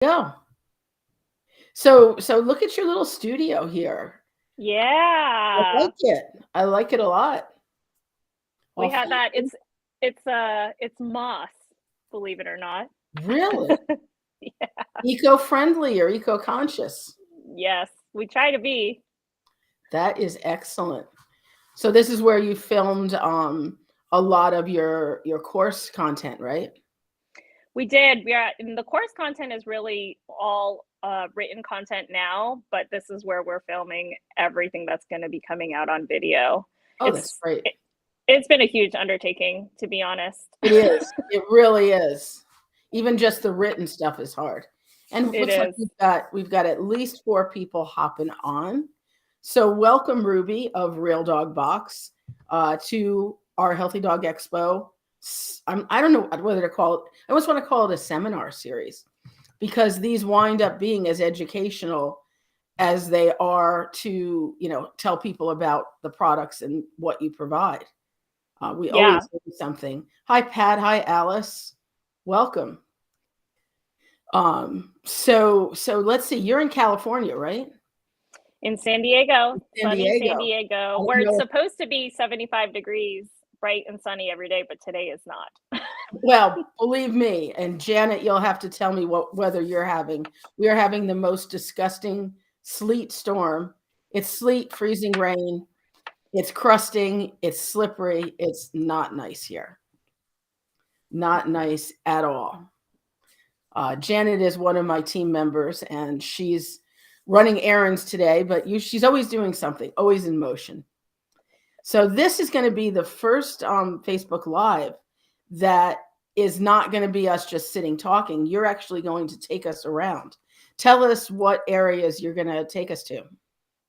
go. So look at your little studio here. I Yeah. like it. I like it a lot. Well, We had thank that. you. It's moss, believe it or not. Really Yeah. eco-friendly or eco-conscious. Yes, we try to be. That is excellent. So this is where you filmed a lot of your course content, right? We did. We are and the course content is really all written content now, but this is where we're filming everything that's going to be coming out on video. Oh, that's It's great. it, it's been a huge undertaking, to be honest. It is. It really is. Even just the written stuff is hard. And it It looks like is. we've got at least 4 people hopping on. So welcome Ruby of Real Dog Box to our Healthy Dog Expo. I don't know whether to call it. I almost want to call it a seminar series because these wind up being as educational as they are to tell people about the products and what you provide. We Yeah. always do something. Hi, Pat. Hi, Alice. Welcome. So let's see. You're in California, right? In San Diego, San sunny San Diego. Diego, I don't where it's know. supposed to be 75 degrees, bright and sunny every day, but today is not. Well, believe me, and Janet, you'll have to tell me what weather you're having. We are having the most disgusting sleet storm. It's sleet, freezing rain. It's crusting. It's slippery. It's not nice here. Not nice at all. Janet is one of my team members, and she's running errands today, but she's always doing something, always in motion. So this is going to be the first Facebook Live that is not going to be us just sitting talking. You're actually going to take us around. Tell us what areas you're going to take us to.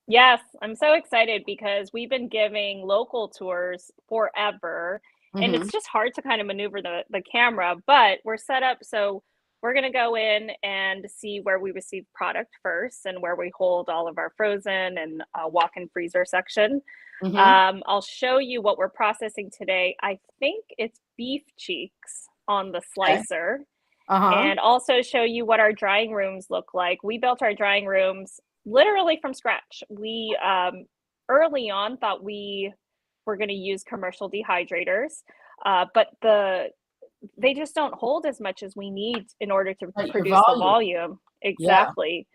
Yes, I'm so excited because we've been giving local tours forever, and Mm-hmm. it's just hard to kind of maneuver the camera, but we're set up so we're going to go in and see where we receive product first and where we hold all of our frozen and walk-in freezer section. Mm-hmm. I'll show you what we're processing today. I think it's beef cheeks on the Okay. slicer, Uh-huh. and also show you what our drying rooms look like. We built our drying rooms literally from scratch. We early on thought we were going to use commercial dehydrators, but they just don't hold as much as we need in order to Right, your produce the volume. volume. Yeah. Exactly.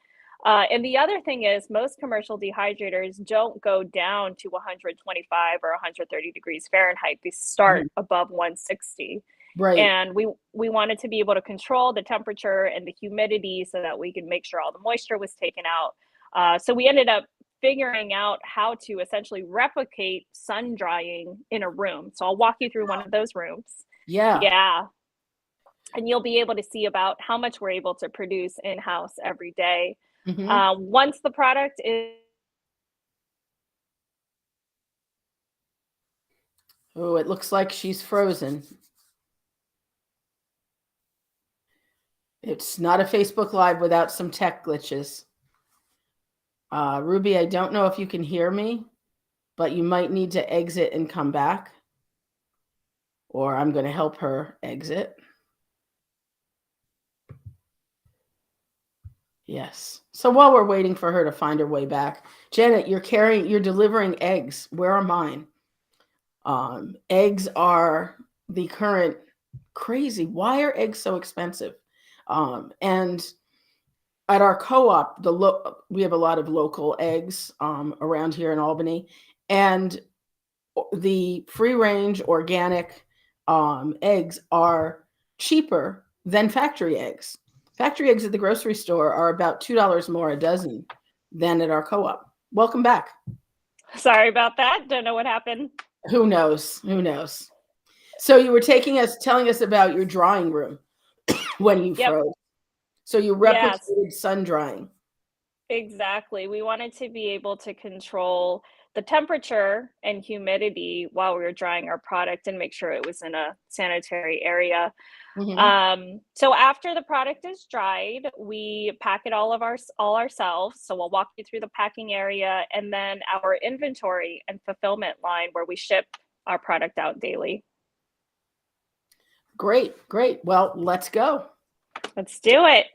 And the other thing is, most commercial dehydrators don't go down to 125 or 130 degrees Fahrenheit. They start Mhm. above 160. Right. And we wanted to be able to control the temperature and the humidity so that we could make sure all the moisture was taken out. So we ended up figuring out how to essentially replicate sun drying in a room. So I'll walk you through one of those rooms. Yeah. Yeah. And you'll be able to see about how much we're able to produce in-house every day. Mm-hmm. Once the product is Oh, it looks like she's frozen. It's not a Facebook Live without some tech glitches. Ruby, I don't know if you can hear me, but you might need to exit and come back, or I'm going to help her exit. Yes. So while we're waiting for her to find her way back, Janet, you're delivering eggs. Where are mine? Eggs are the current crazy. Why are eggs so expensive? And at our co-op, we have a lot of local eggs around here in Albany, and the free range organic eggs are cheaper than factory eggs. Factory eggs at the grocery store are about $2 more a dozen than at our co-op. Welcome back. sorry about that. Don't know what happened. Who knows? Who knows? So you were telling us about your drying room when you Yep. froze. So you Yes. replicated sun drying. Exactly. We wanted to be able to control the temperature and humidity while we were drying our product and make sure it was in a sanitary area. Hmm. So after the product is dried, we pack it all ourselves. So we'll walk you through the packing area and then our inventory and fulfillment line where we ship our product out daily. Great, great. Well, let's go. Let's do it.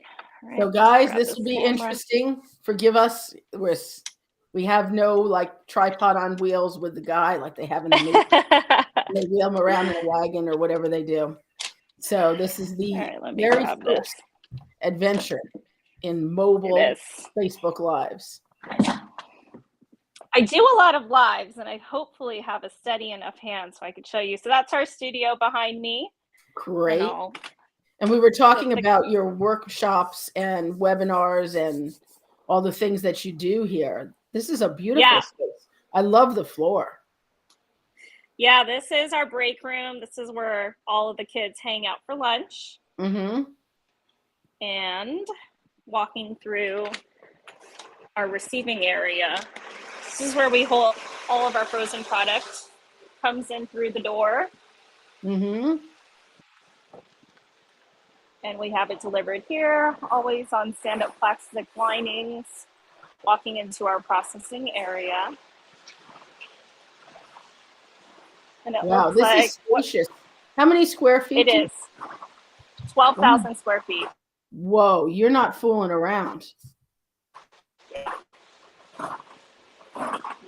All right, So guys, grab this will be camera. interesting. Forgive us. We have no like tripod on wheels with the guy like they have in the movie. They wheel him around in a wagon or whatever they do. So this is the All right, let me very grab first this. adventure in It mobile is. Facebook Lives. I do a lot of lives, and I hopefully have a steady enough hand so I could show you. So that's our studio behind me. Great. And And we were talking about your workshops and webinars and all the things that you do here. This is a beautiful space. I love the floor. Yeah, this is our break room. This is where all of the kids hang out for lunch. Mm-hmm. And walking through our receiving area. This is where we hold all of our frozen product. Comes in through the door. Mm-hmm. And we have it delivered here, always on stand-up plastic linings, walking into our processing area. And it Wow, looks this like is spacious. How many square feet? It is 12,000 square feet. Whoa, you're not fooling around.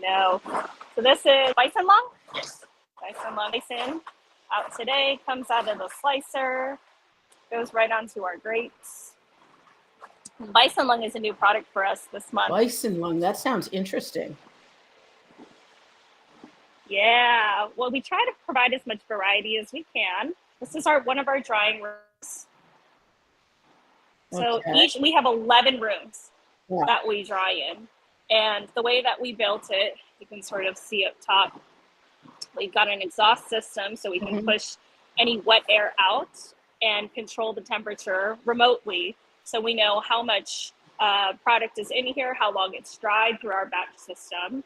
No. So this is bison lung. Bison lung bison out today, comes out of the slicer, goes right onto our grates. Bison lung is a new product for us this month. Bison lung, that sounds interesting. Yeah, well, we try to provide as much variety as we can. This is one of our drying rooms. So we have 11 rooms that we dry in. And the way that we built it, you can sort of see up top, we've got an exhaust system so we can push any wet air out and control the temperature remotely. So we know how much product is in here, how long it's dried through our batch system.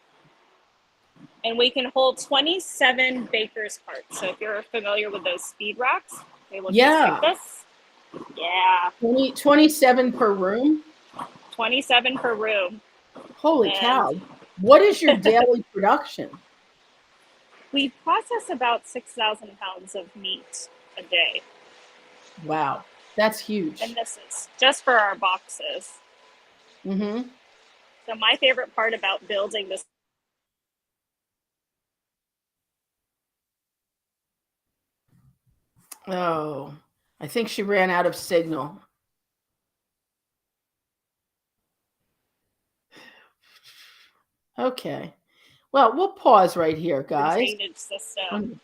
And we can hold 27 baker's carts. So if you're familiar with those speed racks, they look just like this. Yeah. 27 per room? 27 per room. Holy cow. What is your daily production? We process about 6,000 pounds of meat a day. Wow. That's huge. And this is just for our boxes. Mm-hmm. So my favorite part about building this. Oh, I think she ran out of signal. Okay. Well, we'll pause right here, guys. Drainage system.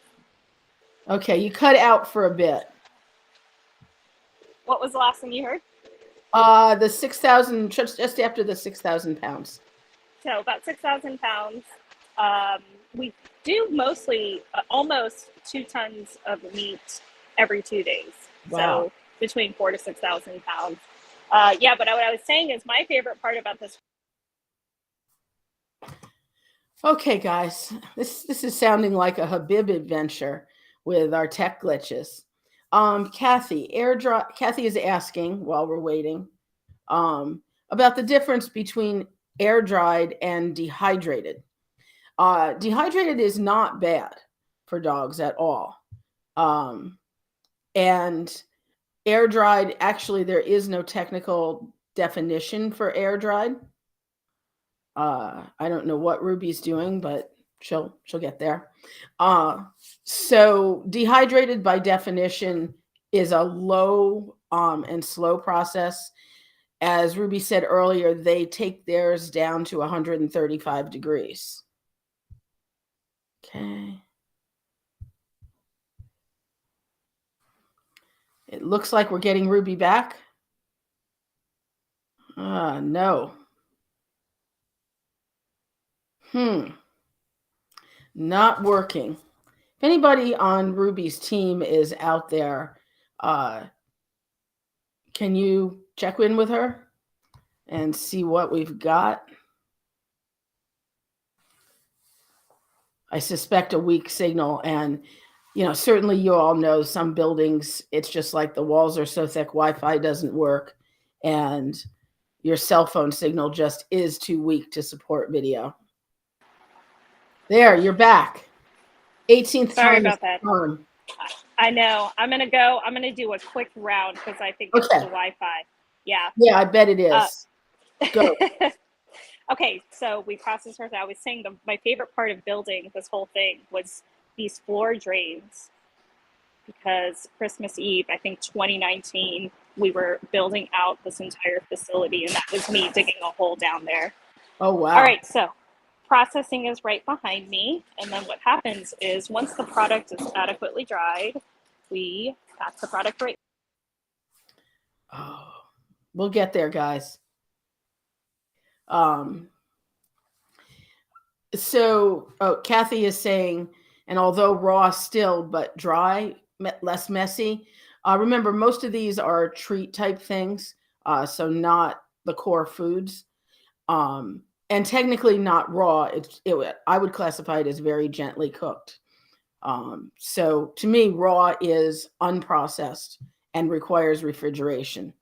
Okay, you cut out for a bit. What was the last thing you heard? The 6,000, just after the 6,000 pounds. So about 6,000 pounds. We do mostly almost 2 tons of meat every 2 days. Wow. So between 4,000 to 6,000 pounds. Yeah, but what I was saying is my favorite part about this. Okay, guys, this is sounding like a Habib adventure with our tech glitches. Kathy is asking while we're waiting about the difference between air dried and dehydrated. Dehydrated is not bad for dogs at all. And air dried, actually, there is no technical definition for air dried. I don't know what Ruby's doing, but she'll get there. So dehydrated by definition is a low and slow process. As Ruby said earlier, they take theirs down to 135 degrees. Okay. It looks like we're getting Ruby back. No. Not working. If anybody on Ruby's team is out there, can you check in with her and see what we've got? I suspect a weak signal, and certainly you all know some buildings, it's just like the walls are so thick, Wi-Fi doesn't work, and your cell phone signal just is too weak to support video. There, you're back. 18th Sorry time about that. I know. I'm gonna do a quick round because I think it's the Wi-Fi. Yeah. Yeah, I bet it is. Go. Okay, so we processed ours. I was saying my favorite part of building this whole thing was these floor drains, because Christmas Eve, I think 2019, we were building out this entire facility, and that was me digging a hole down there. Oh, wow. All right, so processing is right behind me. And then what happens is once the product is adequately dried, we pack the product right. Oh, we'll get there, guys. So Kathy is saying, and although raw still, but dry, less messy. Remember, most of these are treat type things, so not the core foods. And technically not raw. I would classify it as very gently cooked. So to me, raw is unprocessed and requires refrigeration.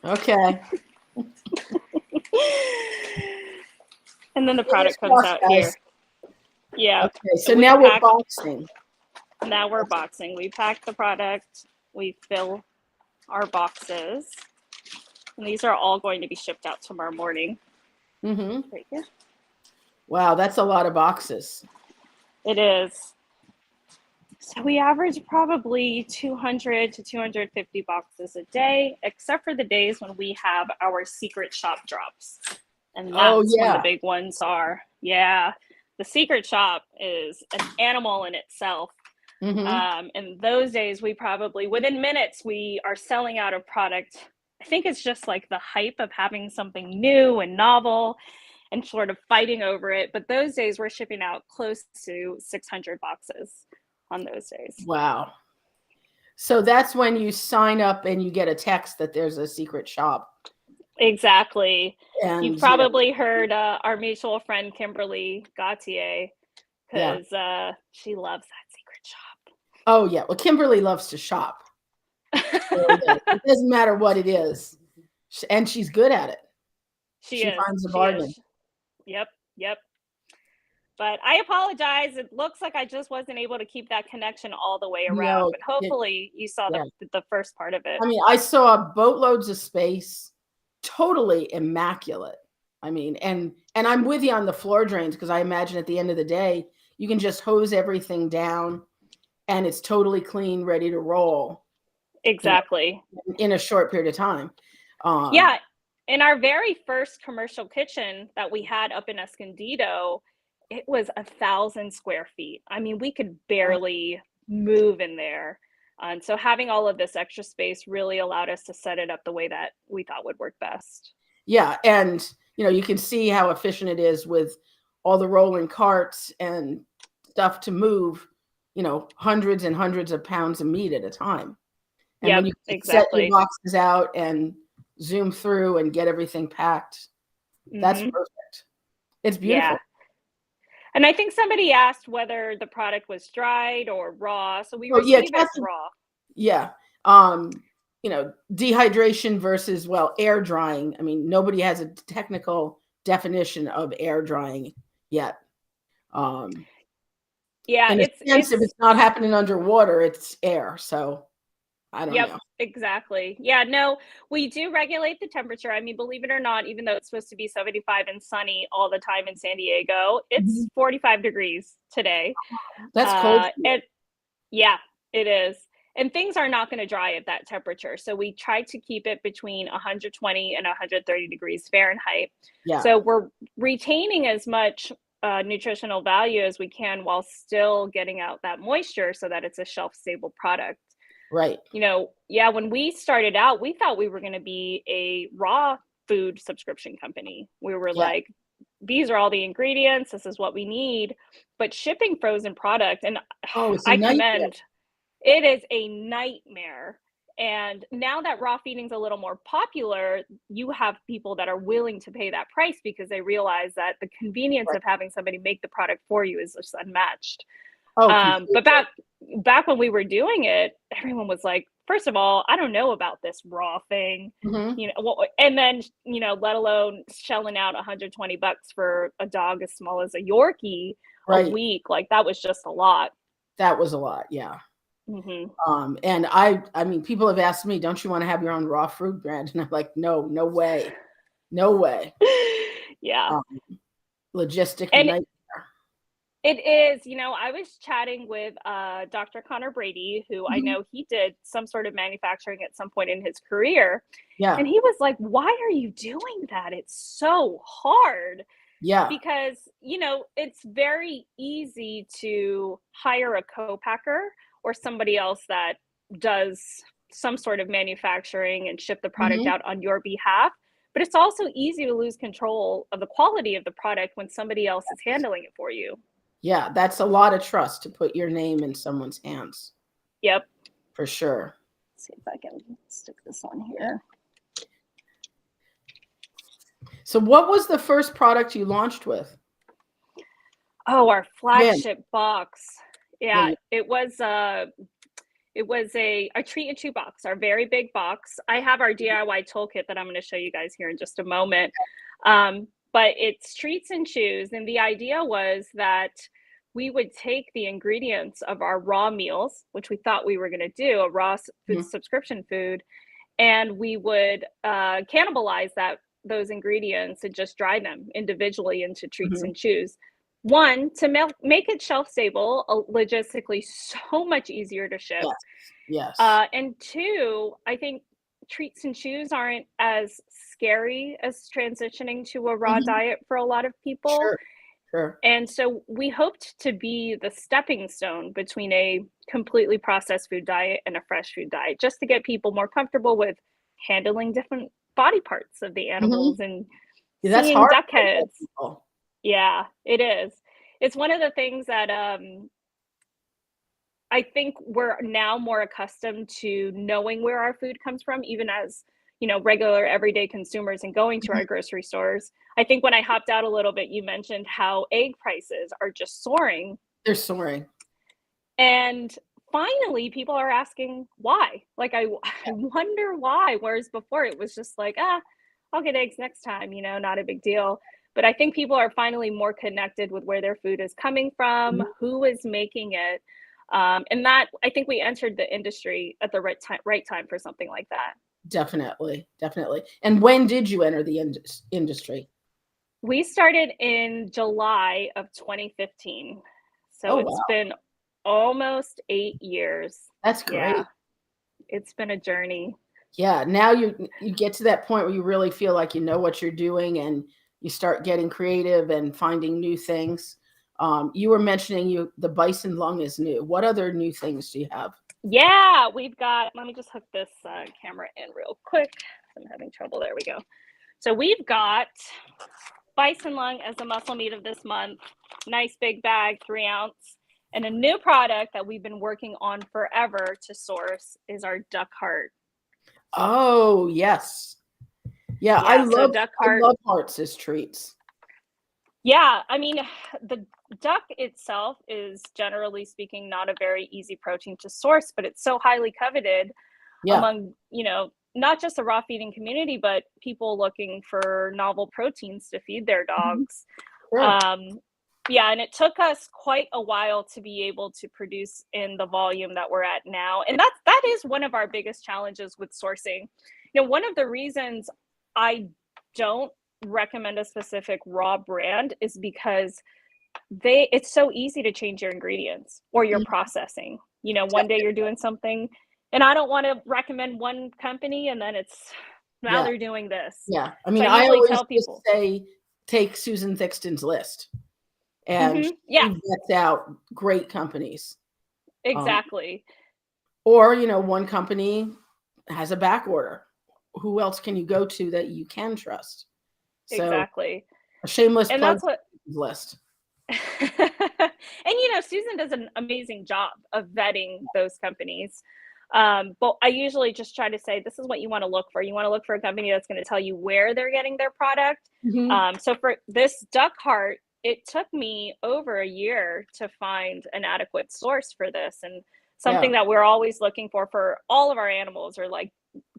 Okay. And then the product comes out here. Yeah. Okay, so now we're boxing. Now we're boxing. We pack the product, we fill our boxes, and these are all going to be shipped out tomorrow morning. Mm-hmm. Right here. Wow, that's a lot of boxes. It is. So we average probably 200 to 250 boxes a day, except for the days when we have our secret shop drops. And that's when the big ones are. Yeah. The secret shop is an animal in itself. Mm-hmm. And those days, we probably, within minutes, we are selling out of product. I think it's just like the hype of having something new and novel and sort of fighting over it. But those days, we're shipping out close to 600 boxes on those days. Wow. So that's when you sign up and you get a text that there's a secret shop. Exactly. And you've probably heard our mutual friend, Kimberly Gautier, because she loves that secret shop. Oh, yeah. Well, Kimberly loves to shop. So, it doesn't matter what it is. And she's good at it. She finds a bargain. Yep. But I apologize. It looks like I just wasn't able to keep that connection all the way around. No, but hopefully you saw the first part of it. I mean, I saw boatloads of space, totally immaculate. I mean, and I'm with you on the floor drains, because I imagine at the end of the day, you can just hose everything down and it's totally clean, ready to roll. Exactly. In a short period of time. Yeah. In our very first commercial kitchen that we had up in Escondido, it was 1,000 square feet. I mean, we could barely move in there. And so having all of this extra space really allowed us to set it up the way that we thought would work best. Yeah. And, you can see how efficient it is with all the rolling carts and stuff to move, hundreds and hundreds of pounds of meat at a time. And when you set your boxes out and zoom through and get everything packed, that's perfect. It's beautiful. Yeah. And I think somebody asked whether the product was dried or raw. So we receive it raw. Yeah. Dehydration versus, air drying. I mean, nobody has a technical definition of air drying yet. Yeah. In a sense, if it's not happening underwater, it's air. So I don't know. Exactly. Yeah, no, we do regulate the temperature. I mean, believe it or not, even though it's supposed to be 75 and sunny all the time in San Diego, it's 45 degrees today. That's cold. And yeah, it is. And things are not going to dry at that temperature. So we try to keep it between 120 and 130 degrees Fahrenheit. Yeah. So we're retaining as much nutritional value as we can while still getting out that moisture so that it's a shelf-stable product. Right. When we started out, we thought we were going to be a raw food subscription company. We were like, these are all the ingredients. This is what we need. But shipping frozen product, and I commend, it is a nightmare. And now that raw feeding is a little more popular, you have people that are willing to pay that price because they realize that the convenience of having somebody make the product for you is just unmatched. But back when we were doing it, everyone was like, first of all, I don't know about this raw thing, and then, let alone shelling out $120 for a dog as small as a Yorkie a week. Like, that was just a lot. That was a lot. Yeah. Hmm. And I mean, people have asked me, don't you want to have your own raw food brand? And I'm like, no, no way. No way. Yeah. Um, logistic And night. it is, I was chatting with Dr. Connor Brady, who I Mhm. know he did some sort of manufacturing at some point in his career. Yeah. And he was like, why are you doing that? It's so hard. Yeah. Because, it's very easy to hire a co-packer or somebody else that does some sort of manufacturing and ship the product Mhm. out on your behalf. But it's also easy to lose control of the quality of the product when somebody else is handling it for you. Yeah. That's a lot of trust to put your name in someone's hands, Yep. for sure. Let's see if I can stick this on here. So what was the first product you launched with? Oh, our When? flagship box. Yeah, Yeah. it was a treat and chew box, our very big box. I have our DIY toolkit that I'm going to show you guys here in just a moment. But it's treats and chews. And the idea was that we would take the ingredients of our raw meals, which we thought we were going to do, a raw food Mhm. subscription food, and we would cannibalize those ingredients and just dry them individually into treats Mhm. and chews. One, to make it shelf stable, logistically so much easier to ship. Yes. Yes. And two, I think treats and chews aren't as scary as transitioning to a raw Mhm. diet for a lot of people. Sure. Sure. And so we hoped to be the stepping stone between a completely processed food diet and a fresh food diet, just to get people more comfortable with handling different body parts of the Mhm. animals and Yeah, that's seeing hard duck for most heads. people. Yeah, it is. It's one of the things that I think we're now more accustomed to knowing where our food comes from, even as, regular everyday consumers and going to Mhm. our grocery stores. I think when I hopped out a little bit, you mentioned how egg prices are just soaring. They're soaring. And finally, people are asking why. Like, I wonder why. Whereas before it was just like, I'll get eggs next time, not a big deal. But I think people are finally more connected with where their food is coming from, Mhm. who is making it. And that I think we entered the industry at the right time for something like that. Definitely. Definitely. And when did you enter the industry? We started in July of 2015. So Oh, it's wow. been almost 8 years. That's Yeah, great. it's been a journey. Yeah, now you get to that point where you really feel like you know what you're doing and you start getting creative and finding new things. You were mentioning the bison lung is new. What other new things do you have? Yeah, we've got, let me just hook this camera in real quick. I'm having trouble. There we go. So we've got bison lung as the muscle meat of this month. Nice big bag, 3 ounce. And a new product that we've been working on forever to source is our duck heart. Oh, yes. Yeah, Yeah, so duck I heart. love hearts as treats. Yeah, I mean, the duck itself is generally speaking not a very easy protein to source, but it's so highly coveted Yeah. among, not just the raw feeding community, but people looking for novel proteins to feed their Mhm. dogs. Sure. Um, yeah, and it took us quite a while to be able to produce in the volume that we're at now. And that is one of our biggest challenges with sourcing. One of the reasons I don't recommend a specific raw brand is because it's so easy to change your ingredients or your Mhm. processing. One day you're doing something, and I don't want to recommend one company and then it's now Yeah. they're doing this. Yeah. I So mean, I I usually always tell just people, say take Susan Thixton's list, and yeah, she vets out great companies. Um, exactly. or, one company has a back order. Who else can you go to that you can trust? So Exactly. a shameless And plug that's what list. and Susan does an amazing job of vetting those companies. But I usually just try to say, this is what you want to look for. You want to look for a company that's going to tell you where they're getting their product. Mhm. So for this duck heart, it took me over a year to find an adequate source for this. And something Yeah. that we're always looking for all of our animals are like,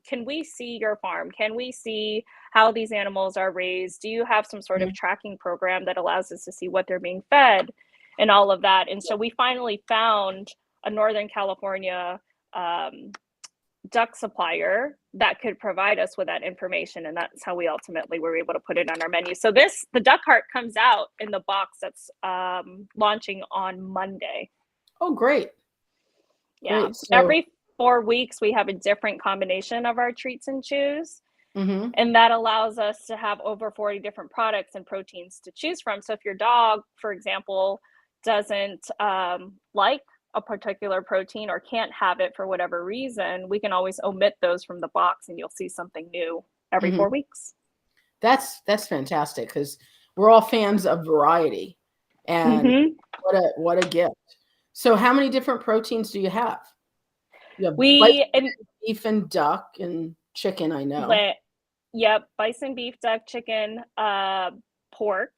can we see your farm? Can we see how these animals are raised? Do you have some sort of Mhm. tracking program that allows us to see what they're being fed and all of that? And so we finally found a Northern California duck supplier that could provide us with that information, and that's how we ultimately were able to put it on our menu. So the duck heart comes out in the box that's launching on Monday. Oh, great. Yeah. Great. So, Every 4 weeks we have a different combination of our treats and chews. mhm. And that allows us to have over 40 different products and proteins to choose from. So if your dog, for example, doesn't like a particular protein or can't have it for whatever reason, we can always omit those from the box and you'll see something new every Mhm. 4 weeks. That's fantastic, because we're all fans of variety, and Mhm. what a gift. So how many different proteins do you have? You have We and beef and duck and chicken, I know. but yep, bison, beef, duck, chicken, pork.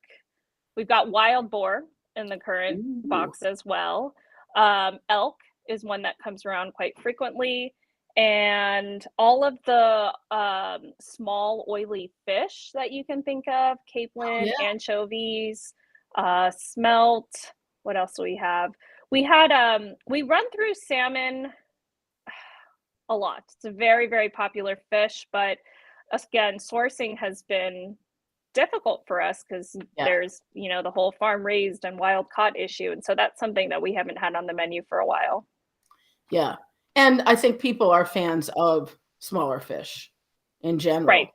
We've got wild boar in the current Ooh. box as well. Elk is one that comes around quite frequently. And all of the small oily fish that you can think of, Oh, capelin, yeah. anchovies, smelt. What else do we have? We run through salmon a lot. It's a very, very popular fish, but again, sourcing has been difficult for us because Yeah. there's, the whole farm raised and wild caught issue. And so that's something that we haven't had on the menu for a while. Yeah. And I think people are fans of smaller fish in Right. general.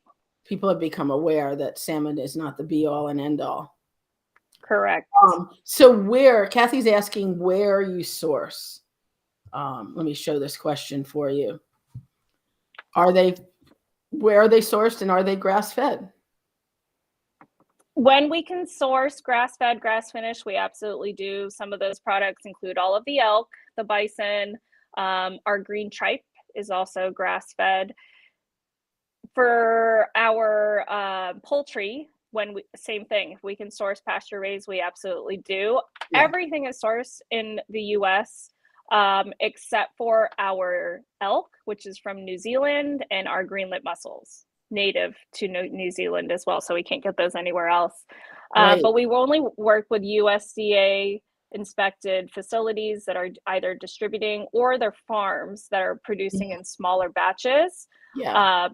People have become aware that salmon is not the be all and end all. Correct. So Kathy's asking where you source. Let me show this question for you. Where are they sourced, and are they grass fed? When we can source grass fed, grass finished, we absolutely do. Some of those products include all of the elk, the bison, our green tripe is also grass fed. For our poultry, same thing. If we can source pasture raised, we absolutely do. Yeah. Everything is sourced in the U.S. Except for our elk, which is from New Zealand, and our greenlet mussels, native to New Zealand as well. So we can't get those anywhere else. Right. But we only work with USDA inspected facilities that are either distributing or they're farms that are producing in smaller batches. Yeah.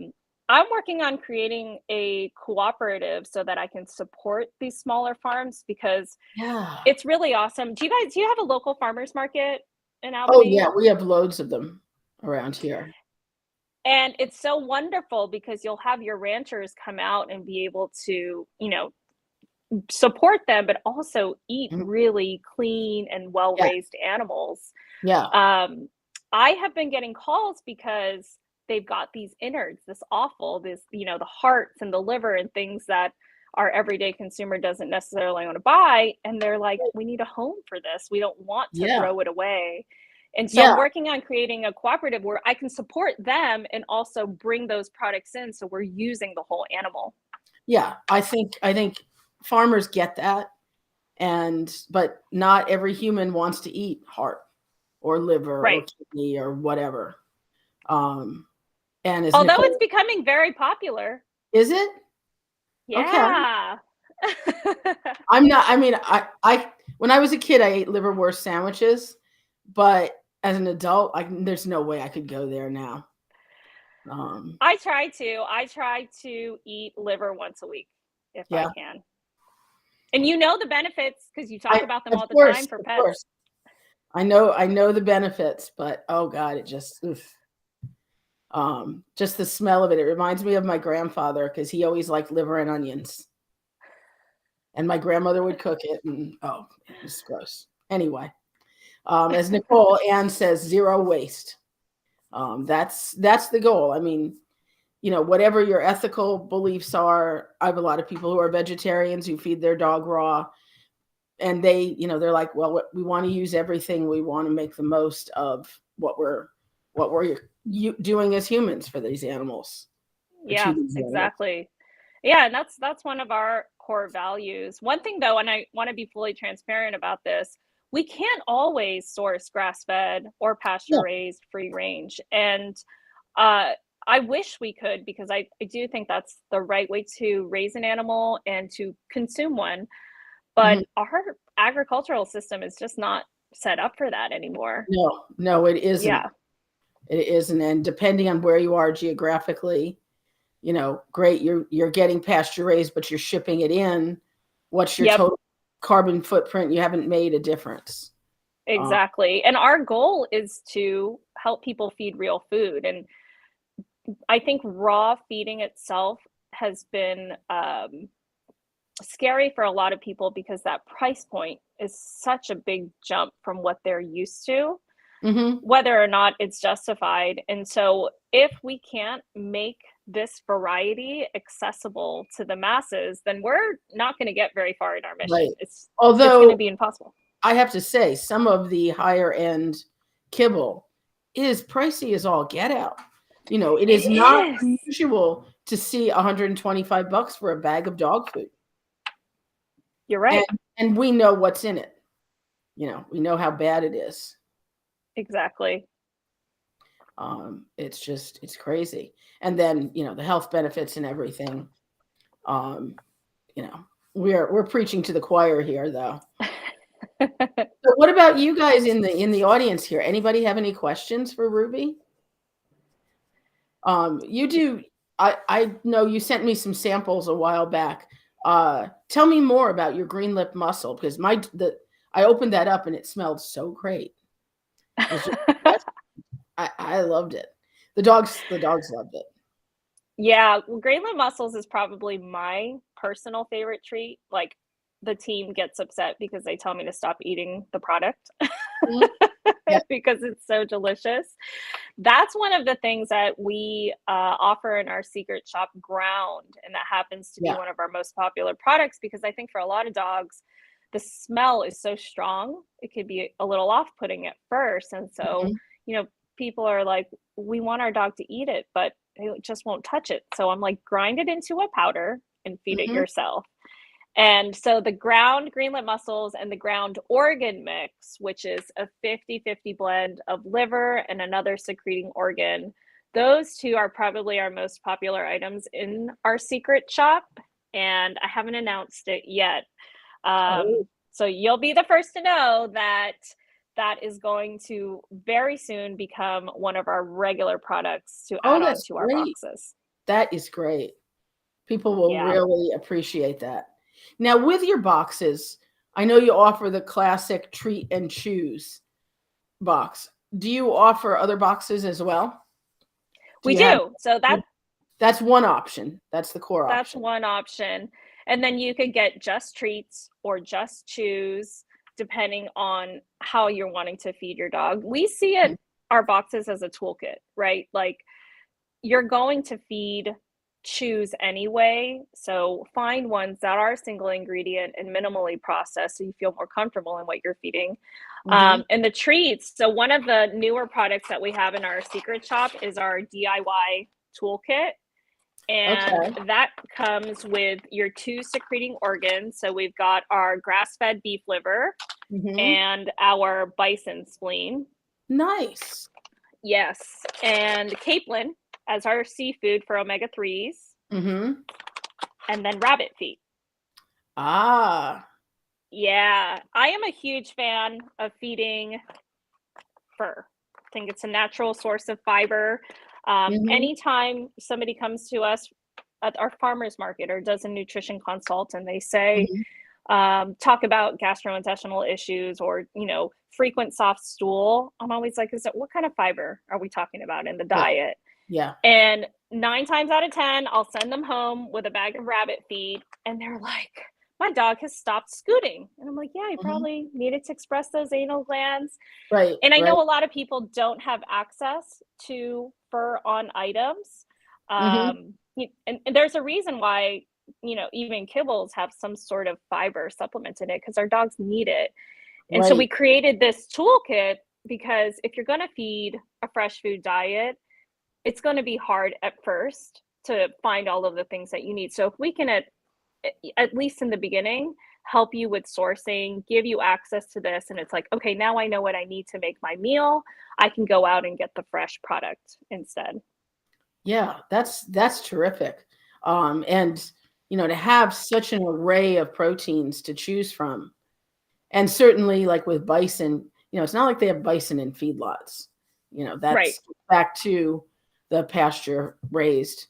I'm working on creating a cooperative so that I can support these smaller farms because Yeah. it's really awesome. Do you have a local farmers market in Oh, Albany? yeah. We have loads of them around here. And it's so wonderful because you'll have your ranchers come out and be able to, support them, but also eat Mhm. really clean and well Yeah. raised animals. Yeah. I have been getting calls because they've got these innards, this offal, the hearts and the liver and things that our everyday consumer doesn't necessarily want to buy. And they're like, we need a home for this. We don't want to Yeah. throw it away. And so Yeah. I'm working on creating a cooperative where I can support them and also bring those products in. So we're using the whole animal. Yeah. I think farmers get that. But not every human wants to eat heart or liver or Right. kidney or whatever. And as Although Nicole, it's becoming very popular. is it? Okay. Yeah. I'm not, I mean, when I was a kid, I ate liverwurst sandwiches, but as an adult, there's no way I could go there now. I try to eat liver once a week if I Yeah. can. And the benefits because you talk about them Of all the course, time for of pets. course. I know the benefits, but oh God, it just, oof. Just the smell of it. It reminds me of my grandfather because he always liked liver and onions. And my grandmother would cook it, and oh, it was gross. Anyway, as Nicole Ann says, zero waste. That's the goal. I mean, whatever your ethical beliefs are, I have a lot of people who are vegetarians who feed their dog raw, and they're like, well, we want to use everything. We want to make the most of what we're doing as humans for these animals. Yeah, exactly. Yeah, and that's one of our core values. One thing though, and I want to be fully transparent about this, we can't always source grass-fed or pasture-raised free range. And I wish we could because I do think that's the right way to raise an animal and to consume one. But Mhm. our agricultural system is just not set up for that anymore. No, it isn't. Yeah. It isn't. And depending on where you are geographically, great, you're getting pasture raised, but you're shipping it in. What's your Yep. total carbon footprint? You haven't made a difference. Exactly. And our goal is to help people feed real food. And I think raw feeding itself has been scary for a lot of people because that price point is such a big jump from what they're used to, whether or not it's justified. And so if we can't make this variety accessible to the masses, then we're not going to get very far in our mission. Right. It's Although going to be impossible. I have to say, some of the higher end kibble is pricey as all get out. It is not unusual to see $125 for a bag of dog food. You're right. And we know what's in it. We know how bad it is. Exactly. It's crazy. And then, the health benefits and everything. We're preaching to the choir here, though. So what about you guys in the audience here? Anybody have any questions for Ruby? You do. I know you sent me some samples a while back. Tell me more about your green lip mussel, because I opened that up and it smelled so great. I loved it. The dogs loved it. Yeah, well, green lip mussels is probably my personal favorite treat. Like, the team gets upset because they tell me to stop eating the product because it's so delicious. That's one of the things that we offer in our secret shop, Ground, and that happens to be one of our most popular products because I think for a lot of dogs, the smell is so strong, it could be a little off-putting at first. And so, people are like, we want our dog to eat it, but they just won't touch it. So I'm like, grind it into a powder and feed it yourself. And so the Ground green lip mussels and the Ground organ mix, which is a 50-50 blend of liver and another secreting organ, those two are probably our most popular items in our secret shop. And I haven't announced it yet. So you'll be the first to know that is going to very soon become one of our regular products to add on to our boxes. That is great. People will really appreciate that. Now, with your boxes, I know you offer the classic treat and choose box. Do you offer other boxes as well? We do. So that's one option. That's the core option. That's one option. And then you could get just treats or just choose, depending on how you're wanting to feed your dog. We see our boxes as a toolkit, right? Like, you're going to feed choose anyway, so find ones that are single ingredient and minimally processed so you feel more comfortable in what you're feeding. And the treats, so one of the newer products that we have in our secret shop is our DIY toolkit, and that comes with your 2 secreting organs. So we've got our grass-fed beef liver and our bison spleen. Nice. Yes, and capelin as our seafood for omega-3s, and then rabbit feet. Yeah, I am a huge fan of feeding fur. I think it's a natural source of fiber. Anytime somebody comes to us at our farmer's market or does a nutrition consult and they say, talk about gastrointestinal issues or, frequent soft stool, I'm always like, what kind of fiber are we talking about in the diet? Yeah. And 9 times out of 10, I'll send them home with a bag of rabbit feed. And they're like, my dog has stopped scooting. And I'm like, yeah, he probably needed to express those anal glands. Right. And I know a lot of people don't have access to fur on items. And there's a reason why, even kibbles have some sort of fiber supplement in it because our dogs need it. And so we created this toolkit because if you're going to feed a fresh food diet, it's going to be hard at first to find all of the things that you need. So if we can, at least in the beginning, help you with sourcing, give you access to this, and it's like, okay, now I know what I need to make my meal, I can go out and get the fresh product instead. Yeah, that's terrific. And, to have such an array of proteins to choose from. And certainly, like with bison, it's not like they have bison in feedlots. Right. That's back to the pasture raised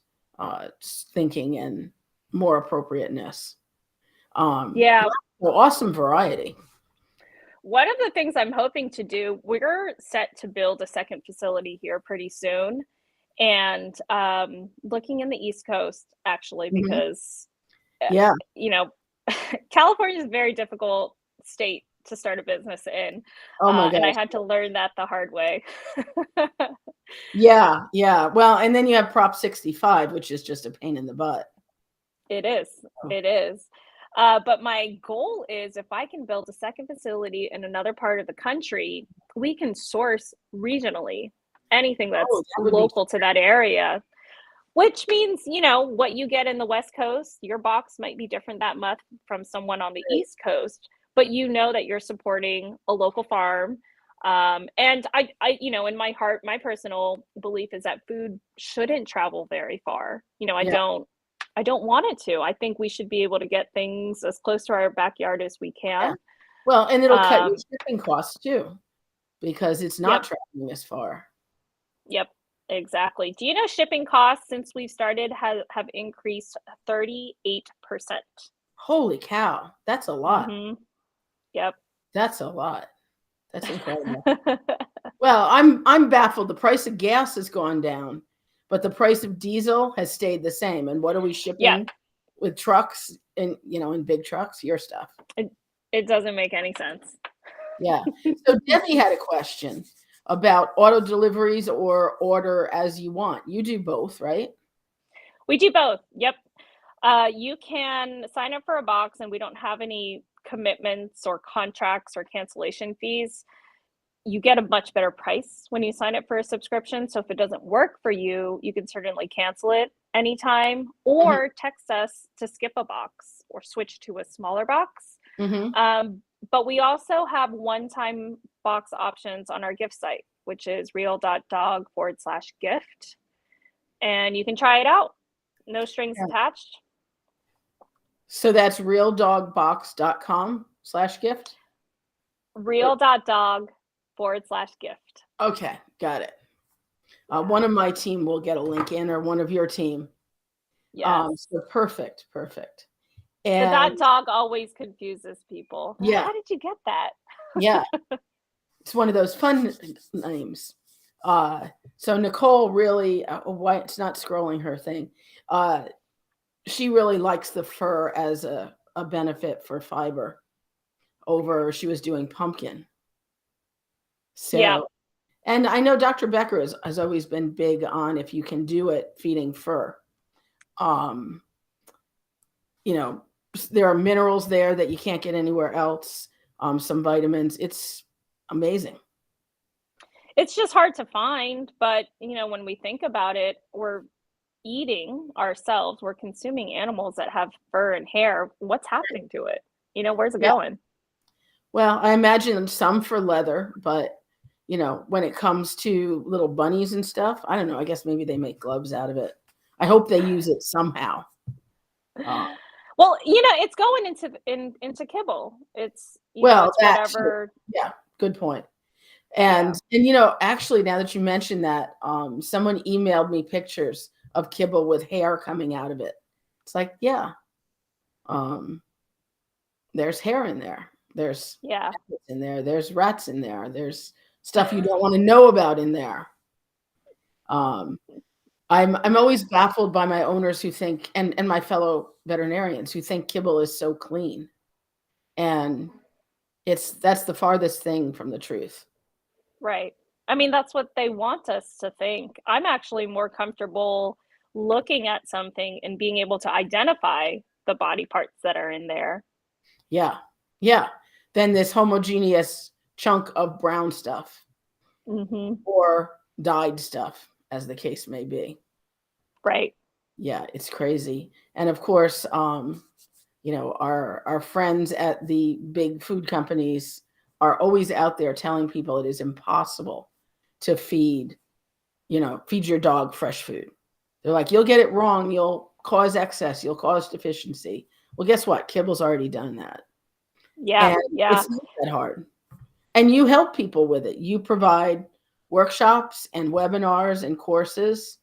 thinking and more appropriateness. Yeah. Well, awesome variety. One of the things I'm hoping to do, we're set to build a second facility here pretty soon. And looking in the East Coast, actually, Mhm. because, Yeah. California is a very difficult state to start a business in. Oh my And I gosh. had to learn that the hard way. Yeah. Yeah. Well, and then you have Prop 65, which is just a pain in the butt. It is. Oh. It is. But my goal is if I can build a second facility in another part of the country, we can source regionally anything that's that would be local to that area, which means, what you get in the West Coast, your box might be different that month from someone on the great. East Coast, but you know that you're supporting a local farm. And I, in my heart, my personal belief is that food shouldn't travel very far. Yeah. I don't want it to. I think we should be able to get things as close to our backyard as we Yeah. can. Well, and it'll cut your Um, shipping costs too, because it's not yep, traveling as far. yep, exactly. Do you know shipping costs since we've started have increased 38%? Holy cow. That's a lot. Mm-hmm. Yep. That's a lot. That's incredible. Well, I'm baffled. The price of gas has gone down, but the price of diesel has stayed the same. And what are we Yeah, shipping with trucks and in big trucks? Your stuff. it doesn't make any sense. Yeah. So Debbie had a question about auto deliveries or order as you want. You do both, right? We do both. Yep. You can sign up for a box, and we don't have any commitments or contracts or cancellation fees. You get a much better price when you sign up for a subscription. So if it doesn't work for you, you can certainly cancel it anytime or text us to skip a box or switch to a smaller box. Mm-hmm. But we also have one-time box options on our gift site, which is real.dog/gift. And you can try it out. No strings Yeah. attached. So that's realdogbox.com/gift. Real.dog/gift. Okay, got it. One of my team will get a link in, or one of your team. Yes. So perfect. That And dog always confuses people. yeah, How did you get that? yeah, it's one of those fun names. So Nicole really, why it's not scrolling her thing. She really likes the fur as a benefit for fiber over she was doing pumpkin. So, Yeah. and I know Dr. Becker has always been big on if you can do it, feeding fur. There are minerals there that you can't get anywhere else. Some vitamins. It's amazing. It's just hard to find, but when we think about it, we're eating ourselves, we're consuming animals that have fur and hair. What's happening to it? Where's it Yeah. going? Well, I imagine some for leather, but when it comes to little bunnies and stuff, I don't know. I guess maybe they make gloves out of it. I hope they use it somehow. Well, it's going into kibble. It's Well, it's that whatever. yeah, good point. And actually, now that you mentioned that, someone emailed me pictures of kibble with hair coming out of it. It's like, yeah, there's hair in there. There's rabbits in there. There's rats in there. There's stuff you don't want to know about in there. I'm always baffled by my owners who think, and my fellow veterinarians who think kibble is so clean, and that's the farthest thing from the truth. Right. I mean, that's what they want us to think. I'm actually more comfortable looking at something and being able to identify the body parts that are in there. Yeah. Then this homogeneous chunk of brown stuff, or dyed stuff, as the case may be. Right. Yeah, it's crazy. And of course, our friends at the big food companies are always out there telling people it is impossible to feed your dog fresh food. They're like, you'll get it wrong, you'll cause excess, you'll cause deficiency. Well, guess what? Kibble's already done that. Yeah, And yeah. it's not that hard. And you help people with it. You provide workshops and webinars and courses,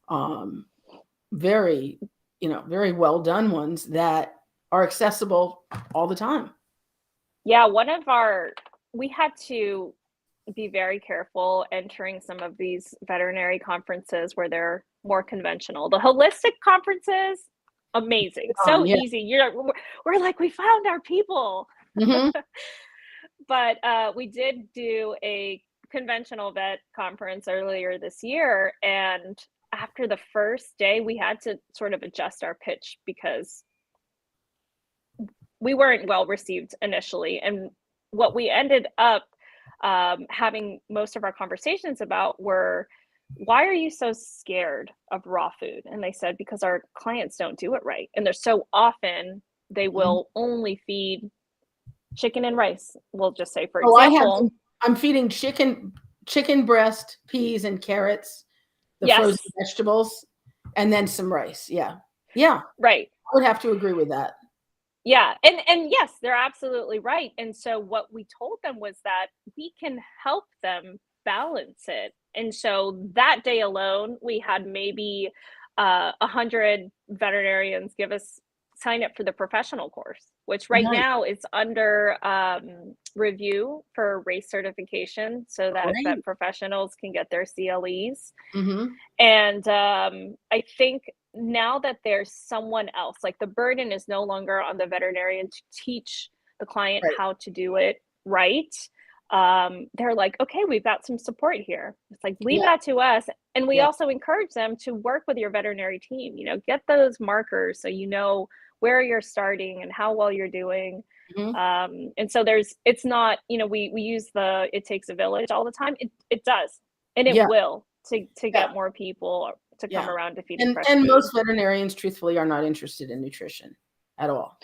um, very, very well done ones that are accessible all the time. Yeah, we had to be very careful entering some of these veterinary conferences where they're more conventional. The holistic conferences, amazing, so Yeah. easy. We're like, we found our people. Mm-hmm. But we did do a conventional vet conference earlier this year, and after the first day, we had to sort of adjust our pitch because we weren't well received initially. And what we ended up having most of our conversations about were, why are you so scared of raw food? And they said, because our clients don't do it right. And they're so often they will only feed chicken and rice. We'll just say, for example, I'm feeding chicken breast, peas, and carrots, the yes, frozen vegetables, and then some rice. Yeah. Yeah. right. I would have to agree with that. Yeah. And yes, they're absolutely right. And so what we told them was that we can help them balance it. And so that day alone, we had maybe 100 veterinarians sign up for the professional course, which right Nice. now is under review for race certification so that Great. vet professionals can get their CLEs. Mm-hmm. And I think now that there's someone else, like the burden is no longer on the veterinarian to teach the client Right. how to do it right. They're like, okay, we've got some support here. It's like, leave that to us. And we also encourage them to work with your veterinary team, get those markers so you know where you're starting and how well you're doing. Mm-hmm. And so it's not, we use it takes a village all the time. It does. And it will to get more people to come around to feeding fresh and food. most veterinarians, truthfully, are not interested in nutrition at all.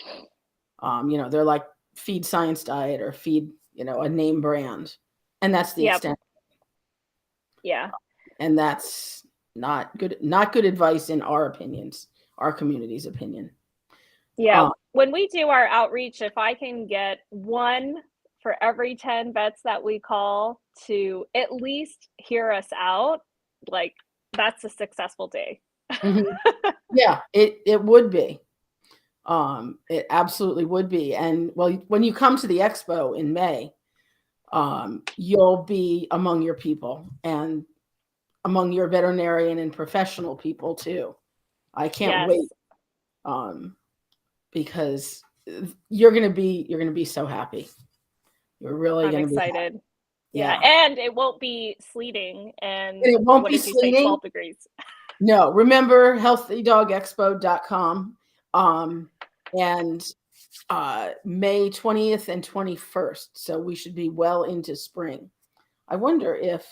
They're like, feed Science Diet or feed, a name brand, and that's the extent. Yeah. And that's not good advice in our opinions, our community's opinion. Yeah. When we do our outreach, if I can get one for every 10 vets that we call to at least hear us out, like, that's a successful day. Mm-hmm. Yeah, it would be. It absolutely would be. And well, when you come to the expo in May, you'll be among your people and among your veterinarian and professional people too. I can't wait. Because you're gonna be so happy. You're really I'm gonna be excited. happy. Yeah. And it won't be sleeting, and it won't what be did you say, sleeting. 12 degrees? No, remember healthydogexpo.com. And May 20th and 21st. So we should be well into spring. I wonder if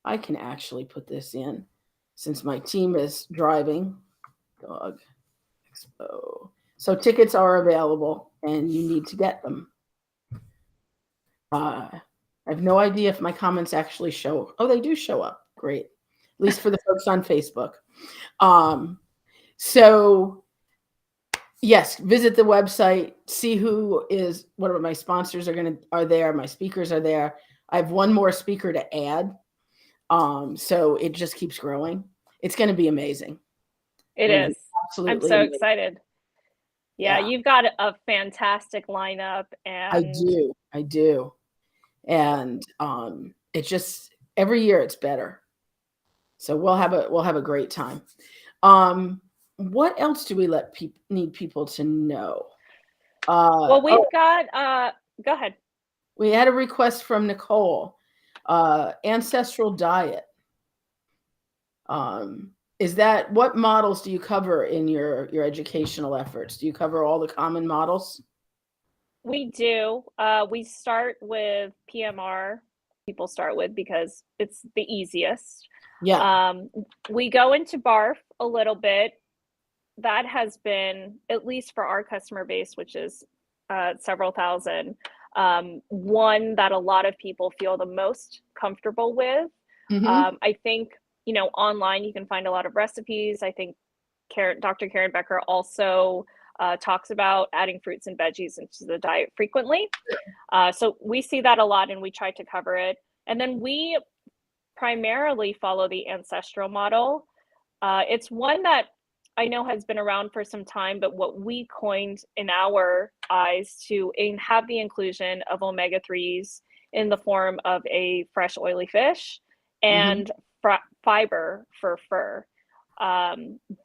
I can actually put this in since my team is driving. Dog Expo. So tickets are available and you need to get them. I have no idea if my comments actually show. Oh, they do show up. Great. At least for the folks on Facebook. So yes, visit the website, see what are my sponsors are there. My speakers are there. I have one more speaker to add. So it just keeps growing. It's going to be amazing. It is. Absolutely. I'm so excited. Yeah, you've got a fantastic lineup, and I do. And it just every year it's better. So we'll have a great time. What else do we need people to know? Well, we've got go ahead. We had a request from Nicole, ancestral diet. Is that, what models do you cover in your educational efforts? Do you cover all the common models? We do. We start with PMR. People start with because it's the easiest. Yeah. We go into BARF a little bit. That has been, at least for our customer base, which is several thousand, one that a lot of people feel the most comfortable with. Mm-hmm. I think, online you can find a lot of recipes. I think Dr. Karen Becker also talks about adding fruits and veggies into the diet frequently. So we see that a lot and we try to cover it. And then we primarily follow the ancestral model. It's one that I know has been around for some time, but what we coined in our eyes to have the inclusion of omega-3s in the form of a fresh oily fish and fiber for fur.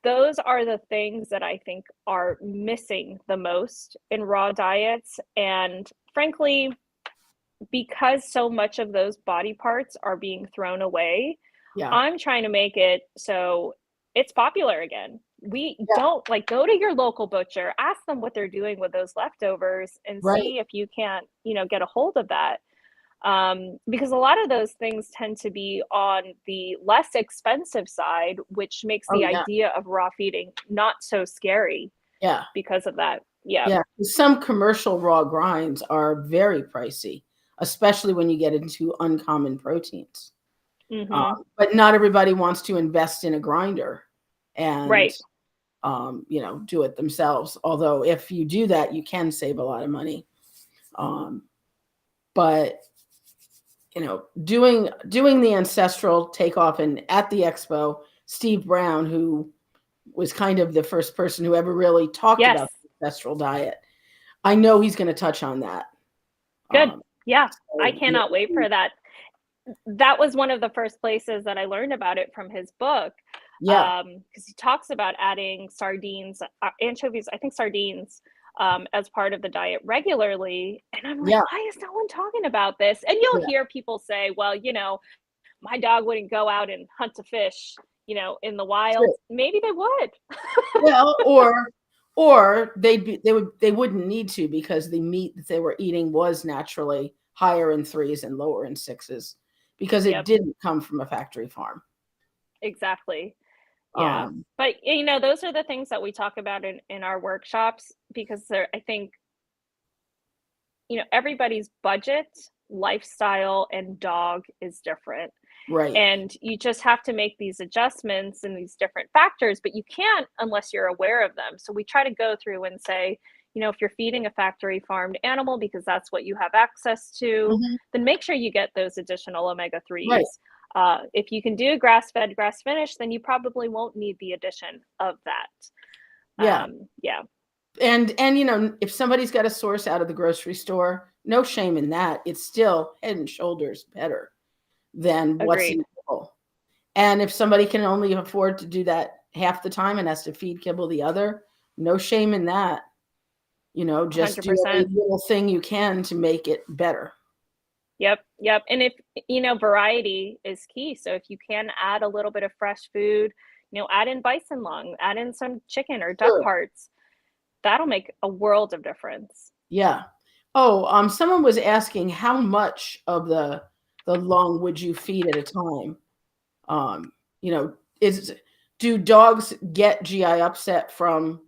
Those are the things that I think are missing the most in raw diets. And frankly, because so much of those body parts are being thrown away, I'm trying to make it so it's popular again. We don't like go to your local butcher, ask them what they're doing with those leftovers and see if you can't, get a hold of that. Because a lot of those things tend to be on the less expensive side, which makes the idea of raw feeding not so scary. Yeah. Because of that. Yeah. Yeah. Some commercial raw grinds are very pricey, especially when you get into uncommon proteins. But not everybody wants to invest in a grinder and do it themselves. Although if you do that, you can save a lot of money. But doing the ancestral takeoff, and at the expo, Steve Brown, who was kind of the first person who ever really talked about the ancestral diet, I know he's going to touch on that. Good. So, I cannot wait for that. That was one of the first places that I learned about it from his book. Because he talks about adding sardines, anchovies, I think sardines, as part of the diet regularly. And I'm like, why is no one talking about this? And you'll hear people say, well, my dog wouldn't go out and hunt a fish, in the wild. Maybe they would. Well, or they wouldn't need to, because the meat that they were eating was naturally higher in 3s and lower in 6s, because it didn't come from a factory farm. Exactly. Yeah. But those are the things that we talk about in our workshops, because I think everybody's budget, lifestyle, and dog is different. Right. And you just have to make these adjustments and these different factors, but you can't unless you're aware of them. So we try to go through and say, if you're feeding a factory farmed animal because that's what you have access to, then make sure you get those additional omega-3s. Right. If you can do grass-fed, grass-finished, then you probably won't need the addition of that. Yeah. And if somebody's got a source out of the grocery store, no shame in that. It's still head and shoulders better than what's in kibble. And if somebody can only afford to do that half the time and has to feed kibble the other, no shame in that. Just 100%. Do every little thing you can to make it better. Yep. And if, variety is key. So if you can add a little bit of fresh food, add in bison lung, add in some chicken or duck hearts, that'll make a world of difference. Yeah. Oh, someone was asking how much of the lung would you feed at a time? Do dogs get GI upset from,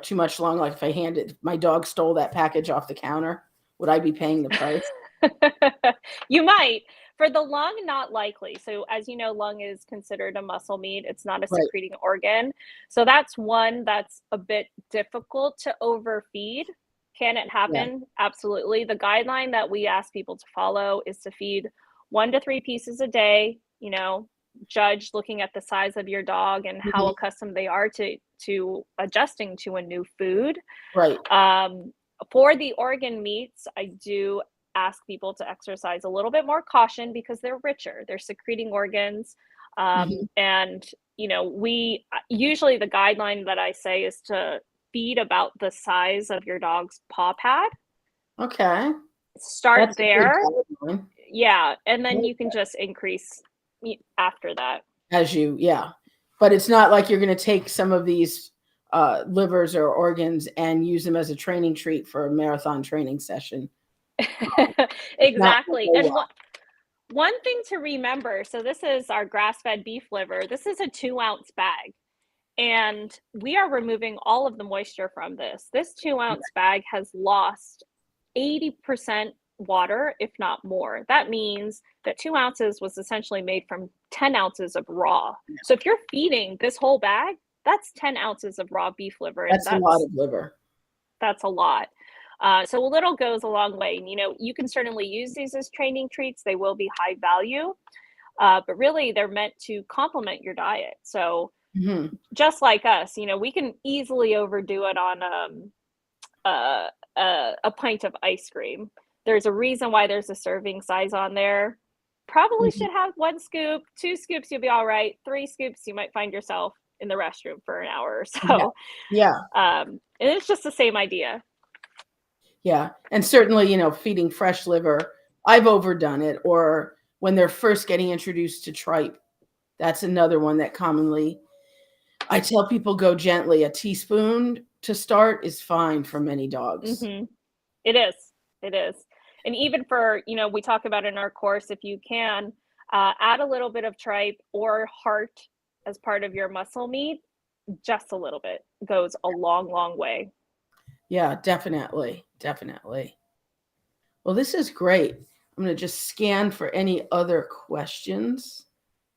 too much lung? Like if my dog stole that package off the counter, would I be paying the price? You might. For the lung, not likely. So as you know, lung is considered a muscle meat. It's not a secreting organ. So that's one that's a bit difficult to overfeed. Can it happen? Yeah. Absolutely. The guideline that we ask people to follow is to feed 1 to 3 pieces a day, judge looking at the size of your dog and how accustomed they are to adjusting to a new food. Right. For the organ meats, I do ask people to exercise a little bit more caution because they're richer. They're secreting organs. And, we usually the guideline that I say is to feed about the size of your dog's paw pad. Okay. Start there. Yeah. And then you can just increase after that. But it's not like you're going to take some of these livers or organs and use them as a training treat for a marathon training session. Exactly. And one thing to remember, so this is our grass-fed beef liver. This is a 2-ounce bag, and we are removing all of the moisture from this. This 2-ounce bag has lost 80% water, if not more. That means that 2 ounces was essentially made from 10 ounces of raw. So if you're feeding this whole bag, that's 10 ounces of raw beef liver, and That's a lot of liver. that's a lot. So a little goes a long way. And, you can certainly use these as training treats. They will be high value, but really they're meant to complement your diet. So Mhm. just like us, we can easily overdo it on a pint of ice cream. There's a reason why there's a serving size on there. Probably Mhm. should have 1 scoop, 2 scoops, you'll be all right. 3 scoops, you might find yourself in the restroom for an hour or Yeah. so. Yeah. And it's just the same idea. Yeah. And certainly, feeding fresh liver, I've overdone it. Or when they're first getting introduced to tripe, that's another one that commonly I tell people go gently. A teaspoon to start is fine for many dogs. Mhm. It is. It is. And even for, we talk about in our course, if you can, add a little bit of tripe or heart as part of your muscle meat, just a little bit goes a long, long way. Yeah, definitely. Definitely. Well, this is great. I'm going to just scan for any other questions.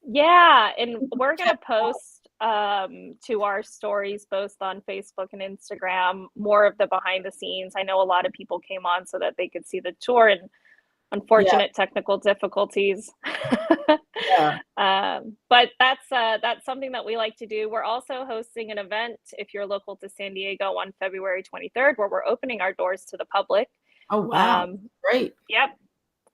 Yeah, and we're gonna post to our stories both on Facebook and Instagram more of the behind the scenes. I know a lot of people came on so that they could see the tour, and Yeah. unfortunate technical difficulties. Yeah. But that's something that we like to do. We're also hosting an event if you're local to San Diego on February 23rd, where we're opening our doors to the public. Oh, wow. Um, Great. yep,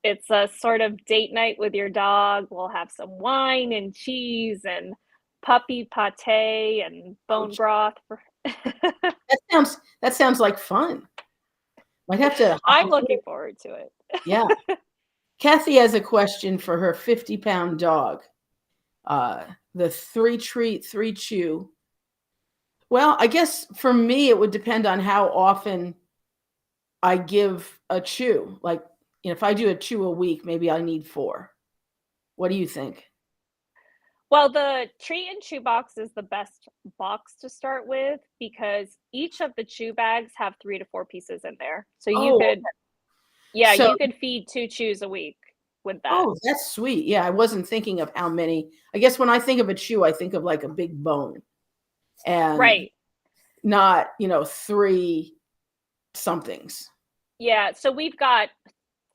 it's a sort of date night with your dog. We'll have some wine and cheese and puppy pate and Oh, bone broth. that sounds like fun. Might have to I'm looking forward to it. Yeah. Kathy has a question for her 50-pound dog. The 3 treat, 3 chew. Well, I guess for me, it would depend on how often I give a chew. Like, if I do a chew a week, maybe I need 4. What do you think? Well, the treat and chew box is the best box to start with because each of the chew bags have 3 to 4 pieces in there. So you Oh, could, yeah, so you could feed 2 chews a week with that. oh, that's sweet. Yeah, I wasn't thinking of how many. I guess when I think of a chew, I think of like a big bone and Right. not, 3 somethings. Yeah. So we've got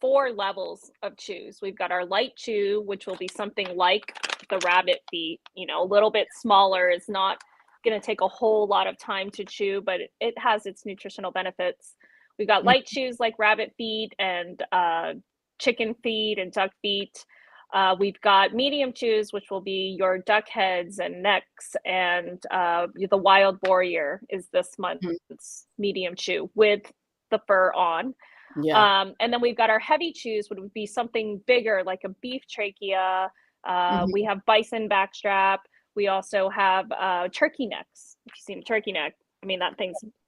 4 levels of chews. We've got our light chew, which will be something like the rabbit feet, a little bit smaller. It's not going to take a whole lot of time to chew, but it has its nutritional benefits. We've got Mm, light chews like rabbit feet and chicken feet and duck feet. We've got medium chews, which will be your duck heads and necks, and the wild boar ear is this mhm. month's medium chew with the fur on. Yeah. And then we've got our heavy chews, would be something bigger like a beef trachea. We Mhm. have bison backstrap. We also have turkey necks. If you've seen a turkey neck, I mean,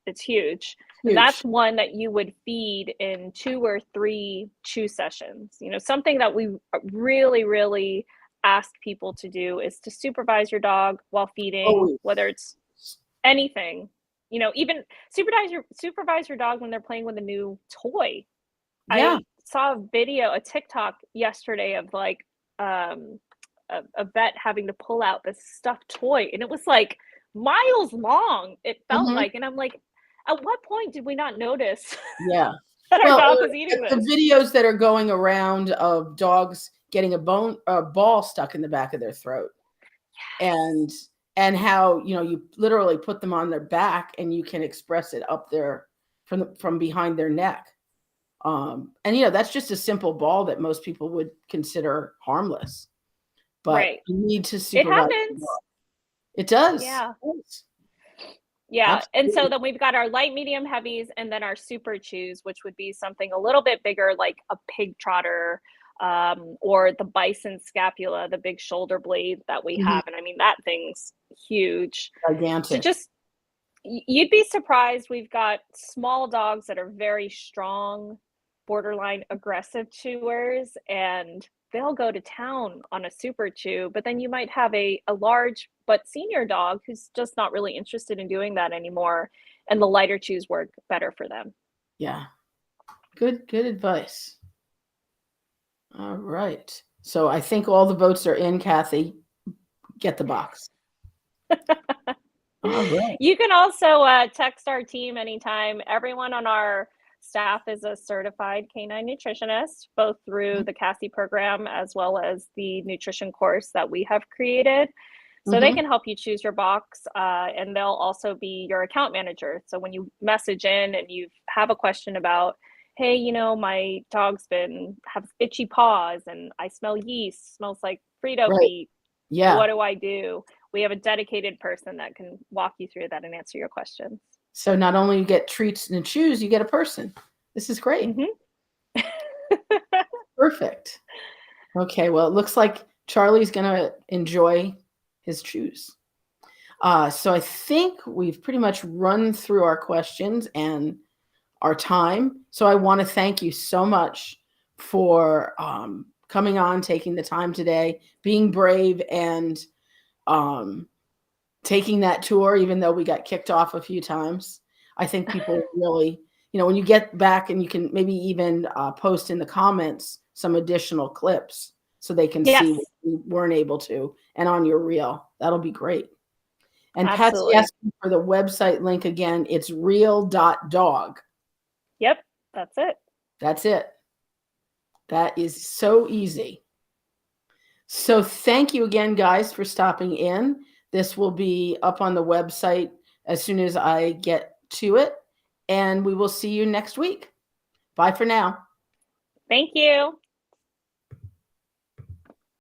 it's huge. And Huge. that's one that you would feed in 2 or 3 chew sessions. Something that we really, really ask people to do is to supervise your dog while feeding, Always. whether it's anything. Even supervise your dog when they're playing with a new toy. Yeah. I saw a TikTok yesterday of like a vet having to pull out this stuffed toy, and it was like miles long. It felt Mhm. like, and I'm like, at what point did we not notice Yeah. that our Well, dog was eating the this? videos that are going around of dogs getting a ball stuck in the back of their throat, and how, you literally put them on their back and you can express it up there from behind their neck. And, that's just a simple ball that most people would consider harmless, but Right. you need to It supervise the happens. dog. It does. Yeah. It does. Yeah, and so Absolutely. then we've got our light, medium, heavies, and then our super chews, which would be something a little bit bigger, like a pig trotter, or the bison scapula, the big shoulder blade that we Mhm. have. And I mean, that thing's huge. So Gigantic. just, you'd be surprised. We've got small dogs that are very strong, borderline aggressive chewers, and they'll go to town on a super chew. But then you might have a large but senior dog who's just not really interested in doing that anymore. And the lighter chews work better for them. Yeah. Good advice. All right. So I think all the votes are in, Kathy. Get the box. All right. You can also text our team anytime. Everyone on our staff is a certified canine nutritionist, both through the Cassie program as well as the nutrition course that we have created. So they Mm-hmm. can help you choose your box, and they'll also be your account manager. So when you message in and you have a question about, hey, you know, my dog's have itchy paws and I smell yeast, smells like Frito Right. feet. Yeah. What do I do? We have a dedicated person that can walk you through that and answer your questions. So not only you get treats and chews, you get a person. This is great. Mm-hmm. Perfect. Okay. Well, it looks like Charlie's going to enjoy his chews. So I think we've pretty much run through our questions and our time. So I want to thank you so much for coming on, taking the time today, being brave, and taking that tour, even though we got kicked off a few times. I think people really, when you get back, and you can maybe even post in the comments some additional clips so they can see Yes, what we weren't able to, and on your reel. That'll be great. And Patsy absolutely. asking for the website link again. It's real.dog. Yep, that's it. That's it. That is so easy. So thank you again, guys, for stopping in. This will be up on the website as soon as I get to it. And we will see you next week. Bye for now. Thank you.